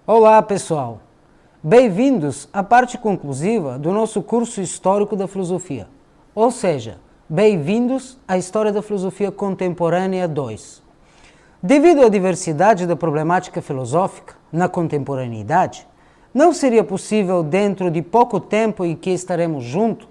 Olá, pessoal! Bem-vindos à parte conclusiva do nosso curso Histórico da Filosofia, ou seja, bem-vindos à História da Filosofia Contemporânea 2. Devido à diversidade da problemática filosófica na contemporaneidade, não seria possível, dentro de pouco tempo em que estaremos juntos,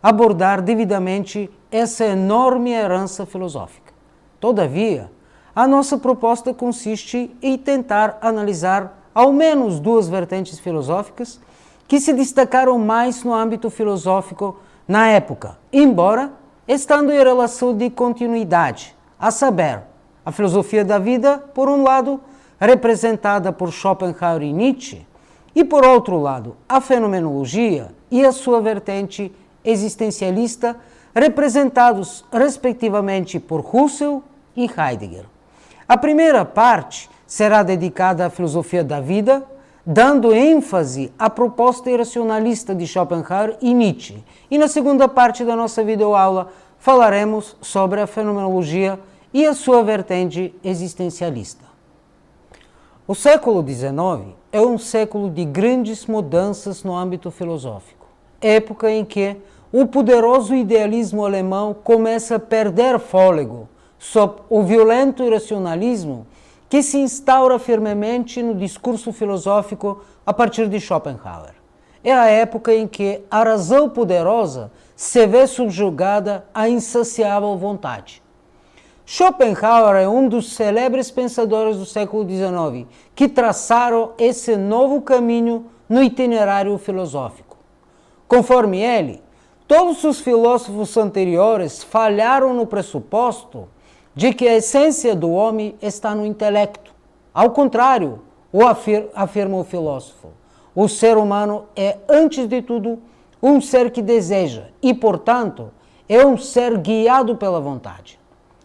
abordar devidamente essa enorme herança filosófica. Todavia, a nossa proposta consiste em tentar analisar ao menos duas vertentes filosóficas que se destacaram mais no âmbito filosófico na época, embora estando em relação de continuidade, a saber, a filosofia da vida, por um lado, representada por Schopenhauer e Nietzsche, e por outro lado, a fenomenologia e a sua vertente existencialista, representados respectivamente por Husserl e Heidegger. A primeira parte será dedicada à filosofia da vida, dando ênfase à proposta irracionalista de Schopenhauer e Nietzsche. E na segunda parte da nossa videoaula falaremos sobre a fenomenologia e a sua vertente existencialista. O século XIX é um século de grandes mudanças no âmbito filosófico, época em que o poderoso idealismo alemão começa a perder fôlego sob o violento irracionalismo que se instaura firmemente no discurso filosófico a partir de Schopenhauer. É a época em que a razão poderosa se vê subjugada à insaciável vontade. Schopenhauer é um dos célebres pensadores do século XIX que traçaram esse novo caminho no itinerário filosófico. Conforme ele, todos os filósofos anteriores falharam no pressuposto de que a essência do homem está no intelecto. Ao contrário, afirma o filósofo, o ser humano é, antes de tudo, um ser que deseja e, portanto, é um ser guiado pela vontade.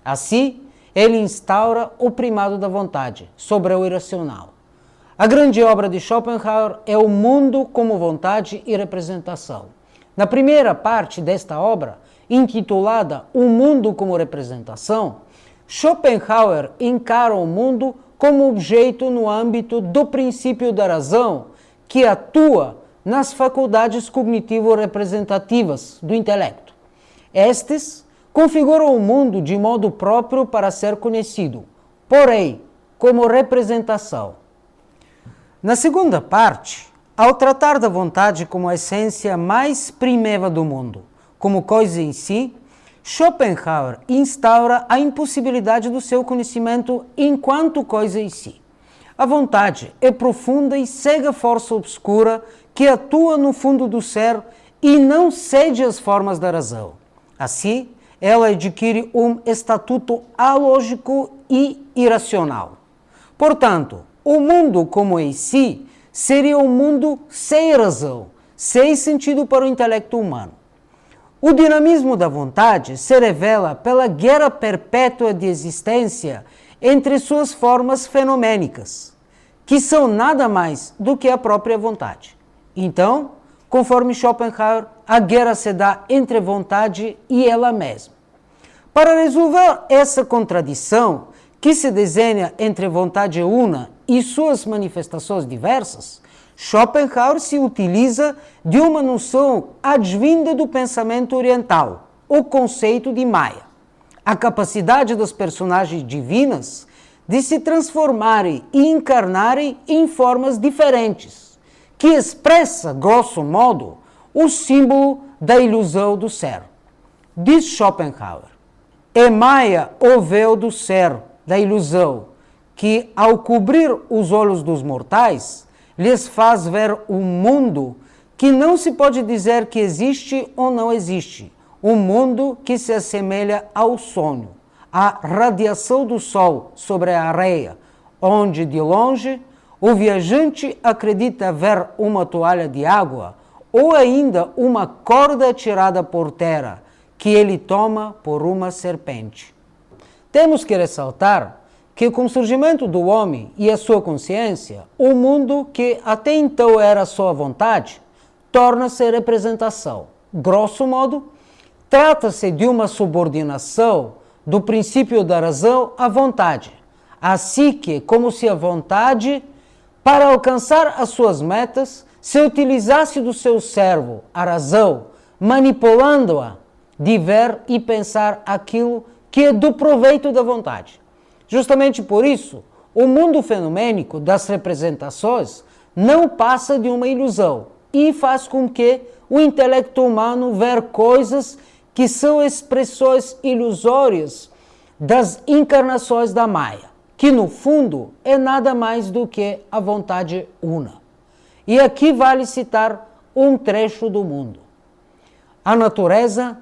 Assim, ele instaura o primado da vontade sobre o irracional. A grande obra de Schopenhauer é O Mundo como Vontade e Representação. Na primeira parte desta obra, intitulada O Mundo como Representação, Schopenhauer encara o mundo como objeto no âmbito do princípio da razão que atua nas faculdades cognitivo-representativas do intelecto. Estes configuram o mundo de modo próprio para ser conhecido, porém, como representação. Na segunda parte, ao tratar da vontade como a essência mais primeva do mundo, como coisa em si, Schopenhauer instaura a impossibilidade do seu conhecimento enquanto coisa em si. A vontade é profunda e cega força obscura que atua no fundo do ser e não cede às formas da razão. Assim, ela adquire um estatuto alógico e irracional. Portanto, o mundo como em si seria um mundo sem razão, sem sentido para o intelecto humano. O dinamismo da vontade se revela pela guerra perpétua de existência entre suas formas fenomênicas, que são nada mais do que a própria vontade. Então, conforme Schopenhauer, a guerra se dá entre vontade e ela mesma. Para resolver essa contradição que se desenha entre vontade una e suas manifestações diversas, Schopenhauer se utiliza de uma noção advinda do pensamento oriental, o conceito de Maya, a capacidade das personagens divinas de se transformarem e encarnarem em formas diferentes, que expressa, grosso modo, o símbolo da ilusão do ser. Diz Schopenhauer, é Maya o véu do ser, da ilusão, que, ao cobrir os olhos dos mortais, lhes faz ver um mundo que não se pode dizer que existe ou não existe, um mundo que se assemelha ao sonho, à radiação do sol sobre a areia, onde, de longe, o viajante acredita ver uma toalha de água ou ainda uma corda tirada por terra, que ele toma por uma serpente. Temos que ressaltar que com o surgimento do homem e a sua consciência, o mundo que até então era sua vontade, torna-se representação. Grosso modo, trata-se de uma subordinação do princípio da razão à vontade, assim que, como se a vontade para alcançar as suas metas, se utilizasse do seu cérebro, a razão, manipulando-a de ver e pensar aquilo que é do proveito da vontade. Justamente por isso, o mundo fenomênico das representações não passa de uma ilusão e faz com que o intelecto humano veja coisas que são expressões ilusórias das encarnações da Maya, que no fundo é nada mais do que a vontade una. E aqui vale citar um trecho do mundo. A natureza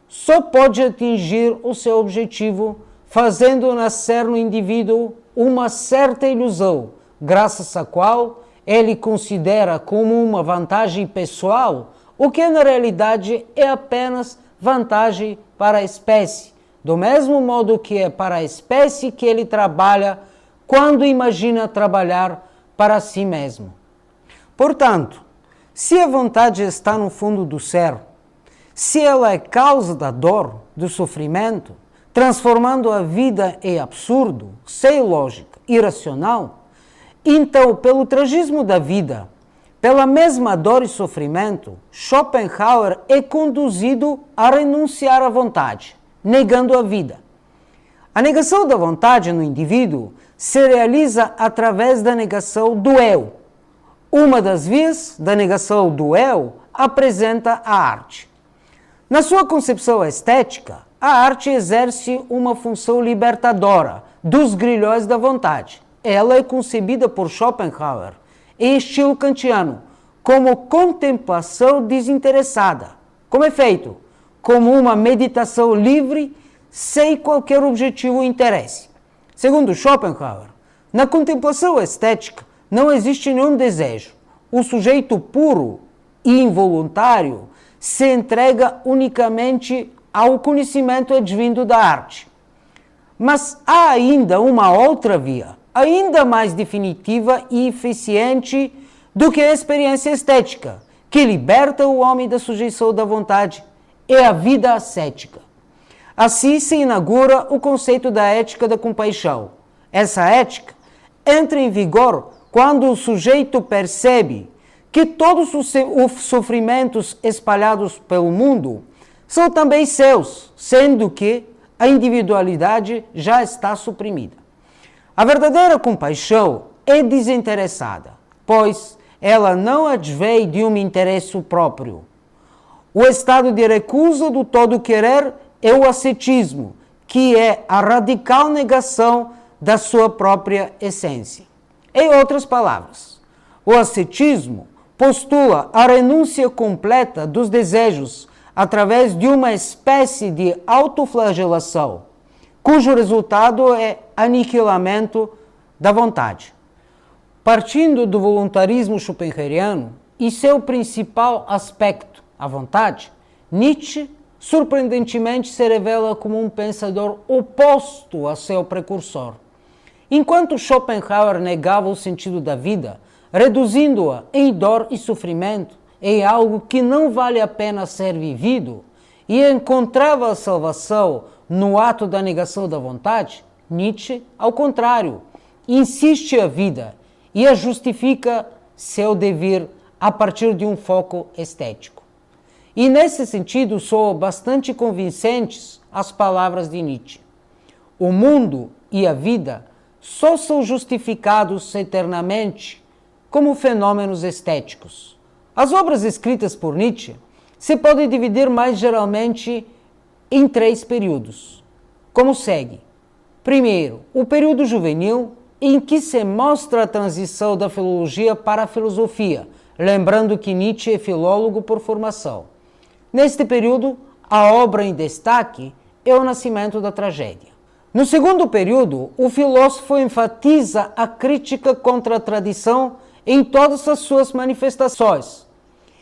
só pode atingir o seu objetivo fazendo nascer no indivíduo uma certa ilusão, graças à qual ele considera como uma vantagem pessoal o que na realidade é apenas vantagem para a espécie, do mesmo modo que é para a espécie que ele trabalha quando imagina trabalhar para si mesmo. Portanto, se a vontade está no fundo do ser, se ela é causa da dor, do sofrimento, transformando a vida em absurdo, sem lógica, irracional, então, pelo tragismo da vida, pela mesma dor e sofrimento, Schopenhauer é conduzido a renunciar à vontade, negando a vida. A negação da vontade no indivíduo se realiza através da negação do eu. Uma das vias da negação do eu apresenta a arte. Na sua concepção estética, a arte exerce uma função libertadora dos grilhões da vontade. Ela é concebida por Schopenhauer, em estilo kantiano, como contemplação desinteressada. Como efeito, como uma meditação livre, sem qualquer objetivo ou interesse. Segundo Schopenhauer, na contemplação estética não existe nenhum desejo. O sujeito puro e involuntário se entrega unicamente ao conhecimento advindo da arte. Mas há ainda uma outra via, ainda mais definitiva e eficiente do que a experiência estética, que liberta o homem da sujeição da vontade, é a vida ascética. Assim se inaugura o conceito da ética da compaixão. Essa ética entra em vigor quando o sujeito percebe que todos os sofrimentos espalhados pelo mundo são também seus, sendo que a individualidade já está suprimida. A verdadeira compaixão é desinteressada, pois ela não advém de um interesse próprio. O estado de recusa do todo querer é o ascetismo, que é a radical negação da sua própria essência. Em outras palavras, o ascetismo postula a renúncia completa dos desejos através de uma espécie de autoflagelação, cujo resultado é aniquilamento da vontade. Partindo do voluntarismo schopenhaueriano e seu principal aspecto, a vontade, Nietzsche surpreendentemente se revela como um pensador oposto a seu precursor. Enquanto Schopenhauer negava o sentido da vida, reduzindo-a em dor e sofrimento, em algo que não vale a pena ser vivido, e encontrava a salvação no ato da negação da vontade, Nietzsche, ao contrário, insiste a vida e a justifica seu dever a partir de um foco estético. E nesse sentido soam bastante convincentes as palavras de Nietzsche. O mundo e a vida só são justificados eternamente como fenômenos estéticos. As obras escritas por Nietzsche se podem dividir mais geralmente em 3 períodos, como segue. Primeiro, o período juvenil, em que se mostra a transição da filologia para a filosofia, lembrando que Nietzsche é filólogo por formação. Neste período, a obra em destaque é o nascimento da tragédia. No segundo período, o filósofo enfatiza a crítica contra a tradição em todas as suas manifestações.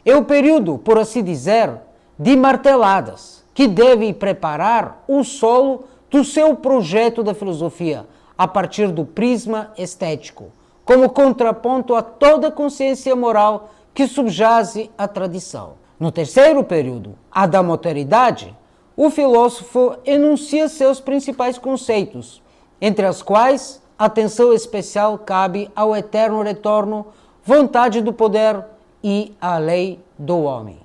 É o período, por assim dizer, de marteladas, que deve preparar o solo do seu projeto da filosofia, a partir do prisma estético, como contraponto a toda a consciência moral que subjaze à tradição. No terceiro período, a da modernidade, o filósofo enuncia seus principais conceitos, entre as quais atenção especial cabe ao eterno retorno, vontade do poder e à lei do homem.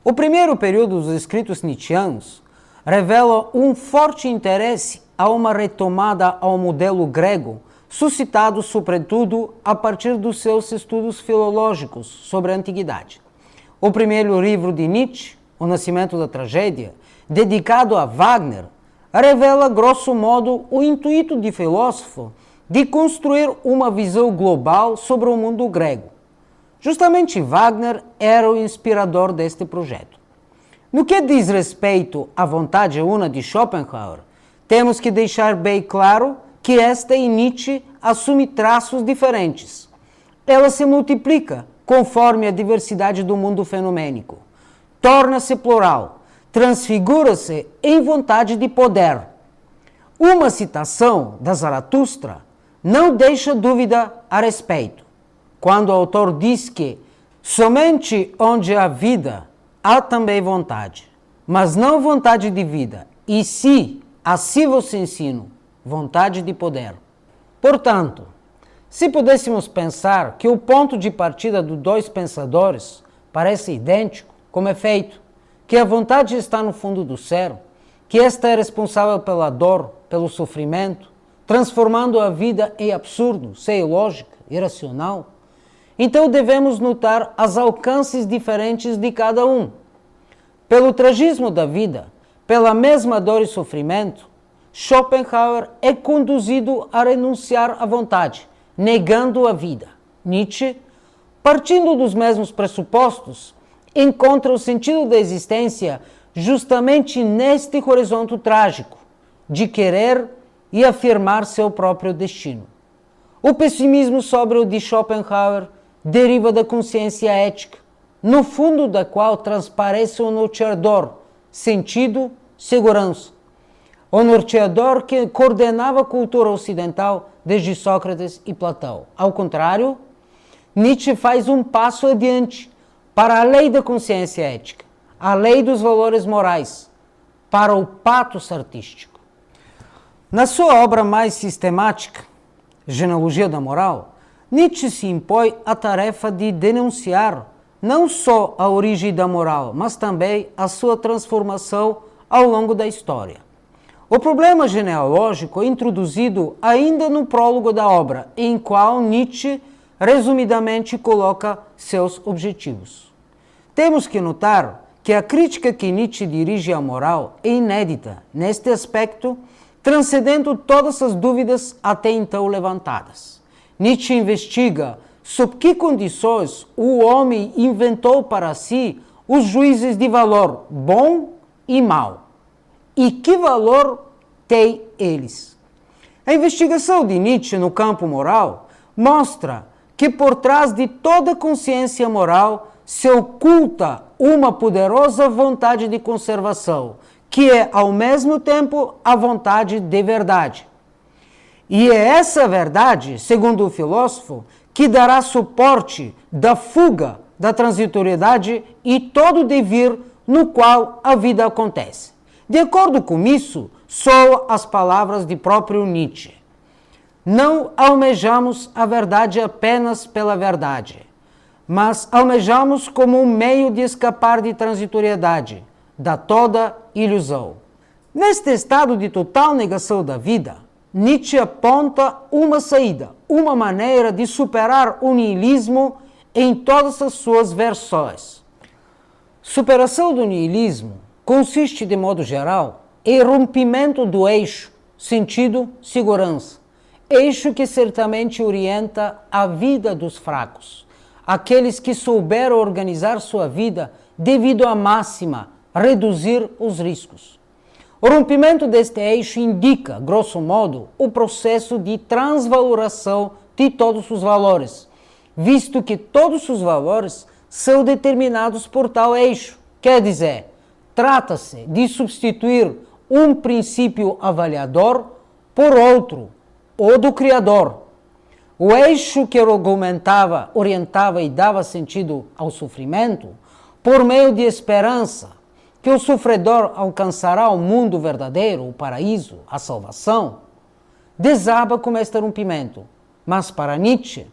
O primeiro período dos escritos nietzschianos revela um forte interesse a uma retomada ao modelo grego, suscitado sobretudo a partir dos seus estudos filológicos sobre a antiguidade. O primeiro livro de Nietzsche, O Nascimento da Tragédia, dedicado a Wagner, revela grosso modo o intuito do filósofo de construir uma visão global sobre o mundo grego. Justamente Wagner era o inspirador deste projeto. No que diz respeito à vontade una de Schopenhauer, temos que deixar bem claro que esta em Nietzsche assume traços diferentes. Ela se multiplica conforme a diversidade do mundo fenomênico, torna-se plural, transfigura-se em vontade de poder. Uma citação da Zaratustra não deixa dúvida a respeito, quando o autor diz que somente onde há vida há também vontade, mas não vontade de vida, e sim, assim vos ensino, vontade de poder. Portanto, se pudéssemos pensar que o ponto de partida dos dois pensadores parece idêntico, como é feito, que a vontade está no fundo do ser, que esta é responsável pela dor, pelo sofrimento, transformando a vida em absurdo, sem lógica, irracional, então devemos notar os alcances diferentes de cada um. Pelo tragismo da vida, pela mesma dor e sofrimento, Schopenhauer é conduzido a renunciar à vontade, negando a vida. Nietzsche, partindo dos mesmos pressupostos, encontra o sentido da existência justamente neste horizonte trágico, de querer e afirmar seu próprio destino. O pessimismo sóbrio de Schopenhauer deriva da consciência ética, no fundo da qual transparece o norteador, sentido, segurança. O norteador que coordenava a cultura ocidental desde Sócrates e Platão. Ao contrário, Nietzsche faz um passo adiante para a lei da consciência ética, a lei dos valores morais, para o patos artístico. Na sua obra mais sistemática, Genealogia da Moral, Nietzsche se impõe a tarefa de denunciar não só a origem da moral, mas também a sua transformação ao longo da história. O problema genealógico é introduzido ainda no prólogo da obra, em qual Nietzsche resumidamente coloca seus objetivos. Temos que notar que a crítica que Nietzsche dirige à moral é inédita neste aspecto, transcendendo todas as dúvidas até então levantadas. Nietzsche investiga sob que condições o homem inventou para si os juízes de valor bom e mau, e que valor têm eles. A investigação de Nietzsche no campo moral mostra que por trás de toda consciência moral se oculta uma poderosa vontade de conservação, que é ao mesmo tempo a vontade de verdade. E é essa verdade, segundo o filósofo, que dará suporte da fuga, da transitoriedade e todo o devir no qual a vida acontece. De acordo com isso, soam as palavras de próprio Nietzsche. Não almejamos a verdade apenas pela verdade, mas almejamos como um meio de escapar de transitoriedade, da toda ilusão. Neste estado de total negação da vida, Nietzsche aponta uma saída, uma maneira de superar o niilismo em todas as suas versões. Superação do niilismo consiste, de modo geral, em rompimento do eixo, sentido, segurança, eixo que certamente orienta a vida dos fracos, aqueles que souberam organizar sua vida devido à máxima, reduzir os riscos. O rompimento deste eixo indica, grosso modo, o processo de transvaloração de todos os valores, visto que todos os valores são determinados por tal eixo. Quer dizer, trata-se de substituir um princípio avaliador por outro, o do Criador. O eixo que argumentava, orientava e dava sentido ao sofrimento, por meio de esperança, que o sofredor alcançará o mundo verdadeiro, o paraíso, a salvação, desaba como este rompimento. Mas para Nietzsche,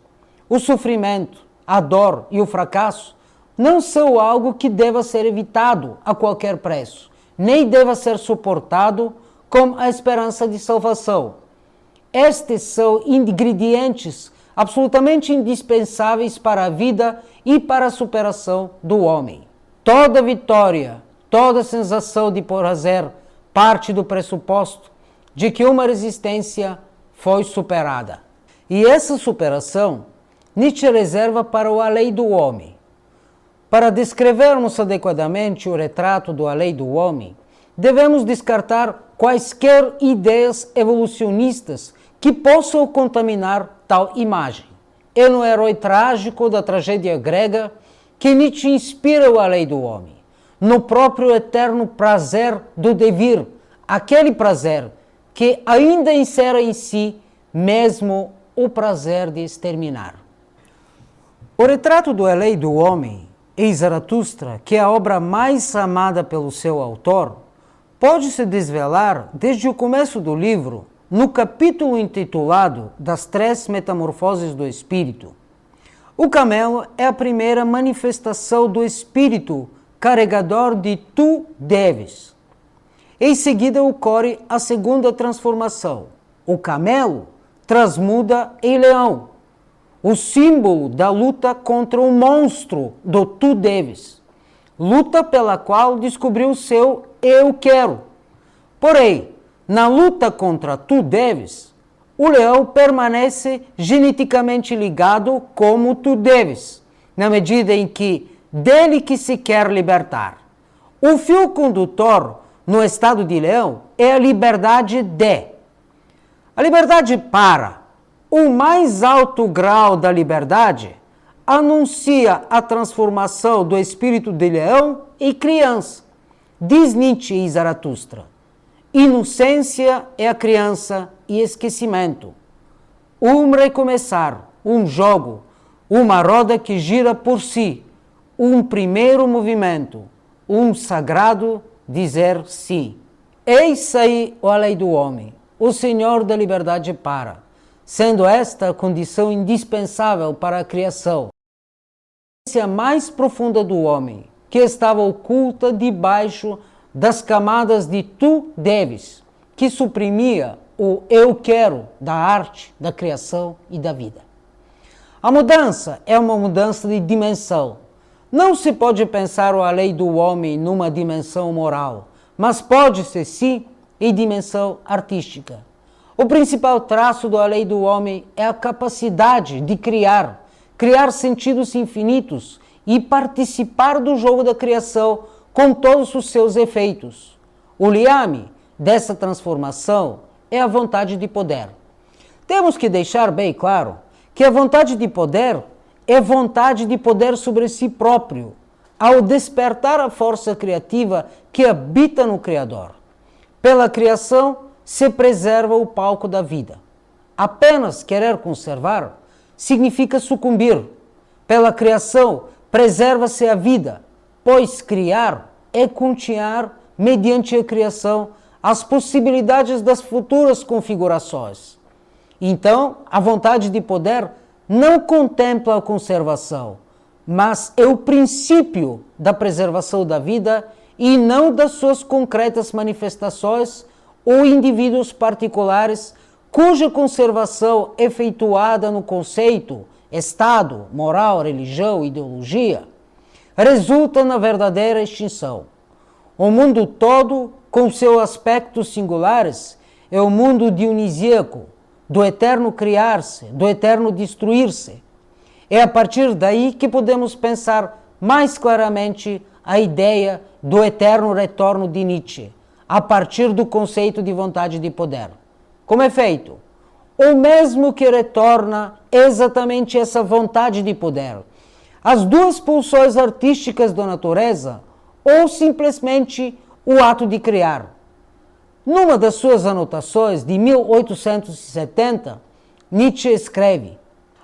o sofrimento, a dor e o fracasso não são algo que deva ser evitado a qualquer preço, nem deva ser suportado com a esperança de salvação. Estes são ingredientes absolutamente indispensáveis para a vida e para a superação do homem. Toda vitória, toda sensação de prazer parte do pressuposto de que uma resistência foi superada. E essa superação Nietzsche reserva para o além do homem. Para descrevermos adequadamente o retrato do além do homem, devemos descartar quaisquer ideias evolucionistas que possam contaminar tal imagem. É no herói trágico da tragédia grega que Nietzsche inspira o além do homem, no próprio eterno prazer do devir, aquele prazer que ainda encerra em si mesmo o prazer de exterminar. O retrato do além do homem, em Zaratustra, que é a obra mais amada pelo seu autor, pode-se desvelar desde o começo do livro, no capítulo intitulado Das Três Metamorfoses do Espírito. O camelo é a primeira manifestação do espírito carregador de tu deves. Em seguida ocorre a segunda transformação. O camelo transmuda em leão, o símbolo da luta contra o monstro do tu deves, luta pela qual descobriu o seu eu quero. Porém, na luta contra tu deves, o leão permanece geneticamente ligado como tu deves, na medida em que dele que se quer libertar. O fio condutor no estado de leão é a liberdade de. A liberdade para. O mais alto grau da liberdade anuncia a transformação do espírito de leão em criança. Diz Nietzsche em Zaratustra: inocência é a criança e esquecimento. Um recomeçar, um jogo, uma roda que gira por si, um primeiro movimento, um sagrado dizer sim. Eis aí o além do homem, o Senhor da liberdade para, sendo esta a condição indispensável para a criação. A essência mais profunda do homem, que estava oculta debaixo das camadas de tu deves, que suprimia o eu quero da arte, da criação e da vida. A mudança é uma mudança de dimensão. Não se pode pensar o além do homem numa dimensão moral, mas pode-se sim em dimensão artística. O principal traço do além do homem é a capacidade de criar sentidos infinitos e participar do jogo da criação com todos os seus efeitos. O liame dessa transformação é a vontade de poder. Temos que deixar bem claro que a vontade de poder é vontade de poder sobre si próprio, ao despertar a força criativa que habita no Criador. Pela criação se preserva o palco da vida. Apenas querer conservar significa sucumbir. Pela criação preserva-se a vida, pois criar é continuar, mediante a criação, as possibilidades das futuras configurações. Então, a vontade de poder não contempla a conservação, mas é o princípio da preservação da vida e não das suas concretas manifestações ou indivíduos particulares cuja conservação efetuada no conceito, estado, moral, religião, ideologia, resulta na verdadeira extinção. O mundo todo, com seus aspectos singulares, é o mundo dionisíaco, do eterno criar-se, do eterno destruir-se. É a partir daí que podemos pensar mais claramente a ideia do eterno retorno de Nietzsche, a partir do conceito de vontade de poder. Como é feito? O mesmo que retorna é exatamente essa vontade de poder, as duas pulsões artísticas da natureza ou simplesmente o ato de criar. Numa das suas anotações de 1870, Nietzsche escreve: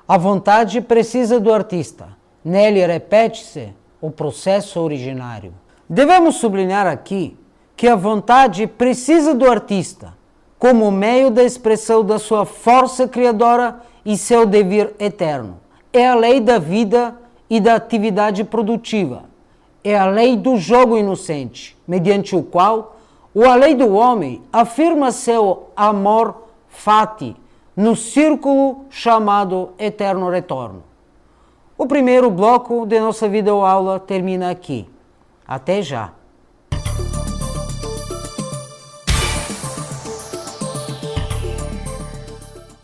a vontade precisa do artista, nele repete-se o processo originário. Devemos sublinhar aqui que a vontade precisa do artista, como meio da expressão da sua força criadora e seu dever eterno. É a lei da vida e da atividade produtiva. É a lei do jogo inocente, mediante o qual a lei do homem afirma seu amor fati no círculo chamado eterno retorno. O primeiro bloco de nossa videoaula termina aqui. Até já!